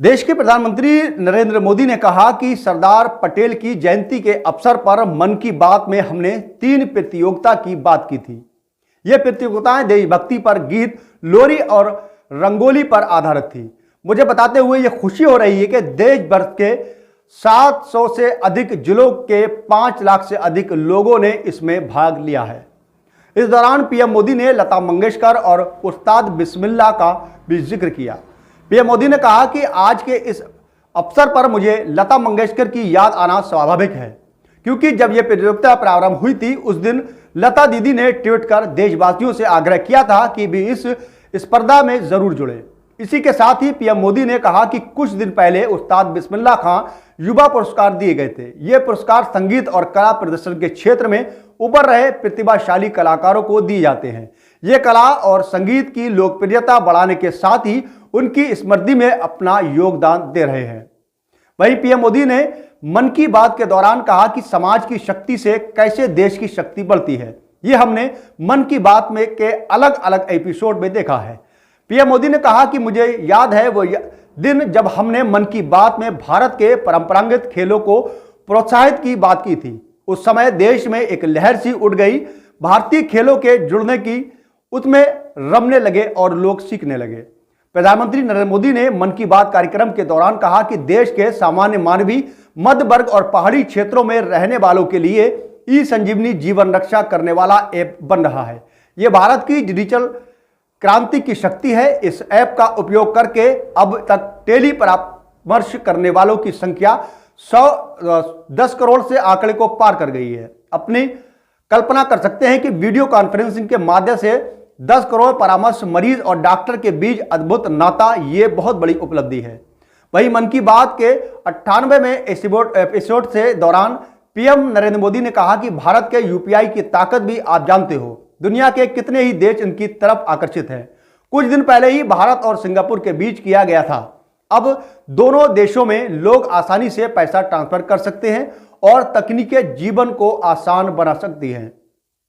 देश के प्रधानमंत्री नरेंद्र मोदी ने कहा कि सरदार पटेल की जयंती के अवसर पर मन की बात में हमने 3 प्रतियोगिता की बात की थी। ये प्रतियोगिताएं देशभक्ति पर गीत, लोरी और रंगोली पर आधारित थी। मुझे बताते हुए ये खुशी हो रही है कि देश भर के 700 से अधिक जिलों के 5 लाख से अधिक लोगों ने इसमें भाग लिया है। इस दौरान पीएम मोदी ने लता मंगेशकर और उस्ताद बिस्मिल्लाह का भी जिक्र किया। पीएम मोदी ने कहा कि आज के इस अवसर पर मुझे लता मंगेशकर की याद आना स्वाभाविक है, क्योंकि जब यह प्रतियोगिता प्रारंभ हुई थी उस दिन लता दीदी ने ट्वीट कर देशवासियों से आग्रह किया था कि भी इस स्पर्धा में जरूर जुड़े। इसी के साथ ही पीएम मोदी ने कहा कि कुछ दिन पहले उस्ताद बिस्मिल्लाह खां युवा पुरस्कार दिए गए थे। ये पुरस्कार संगीत और कला प्रदर्शन के क्षेत्र में उभर रहे प्रतिभाशाली कलाकारों को दिए जाते हैं। ये कला और संगीत की लोकप्रियता बढ़ाने के साथ ही उनकी स्मृति में अपना योगदान दे रहे हैं। वहीं पीएम मोदी ने मन की बात के दौरान कहा कि समाज की शक्ति से कैसे देश की शक्ति बढ़ती है, ये हमने मन की बात में के अलग अलग एपिसोड में देखा है। पीएम मोदी ने कहा कि मुझे याद है वो दिन जब हमने मन की बात में भारत के परंपरागत खेलों को प्रोत्साहित की बात की थी। उस समय देश में एक लहर सी उठ गई, भारतीय खेलों के जुड़ने की, उसमें रमने लगे और लोग सीखने लगे। प्रधानमंत्री नरेंद्र मोदी ने मन की बात कार्यक्रम के दौरान कहा कि देश के सामान्य मानवी, मध्य वर्ग और पहाड़ी क्षेत्रों में रहने वालों के लिए ई संजीवनी जीवन रक्षा करने वाला ऐप बन रहा है। यह भारत की डिजिटल क्रांति की शक्ति है। इस ऐप का उपयोग करके अब तक टेली परामर्श करने वालों की संख्या 10 करोड़ से आंकड़े को पार कर गई है। अपनी कल्पना कर सकते हैं कि वीडियो कॉन्फ्रेंसिंग के माध्यम से 10 करोड़ परामर्श मरीज और डॉक्टर के बीच अद्भुत नाता, ये बहुत बड़ी उपलब्धि है। वहीं मन की बात के 98वें एपिसोड से दौरान पीएम नरेंद्र मोदी ने कहा कि भारत के यूपीआई की ताकत भी आप जानते हो, दुनिया के कितने ही देश इनकी तरफ आकर्षित हैं। कुछ दिन पहले ही भारत और सिंगापुर के बीच किया गया था। अब दोनों देशों में लोग आसानी से पैसा ट्रांसफर कर सकते हैं और तकनीकें जीवन को आसान बना सकती हैं।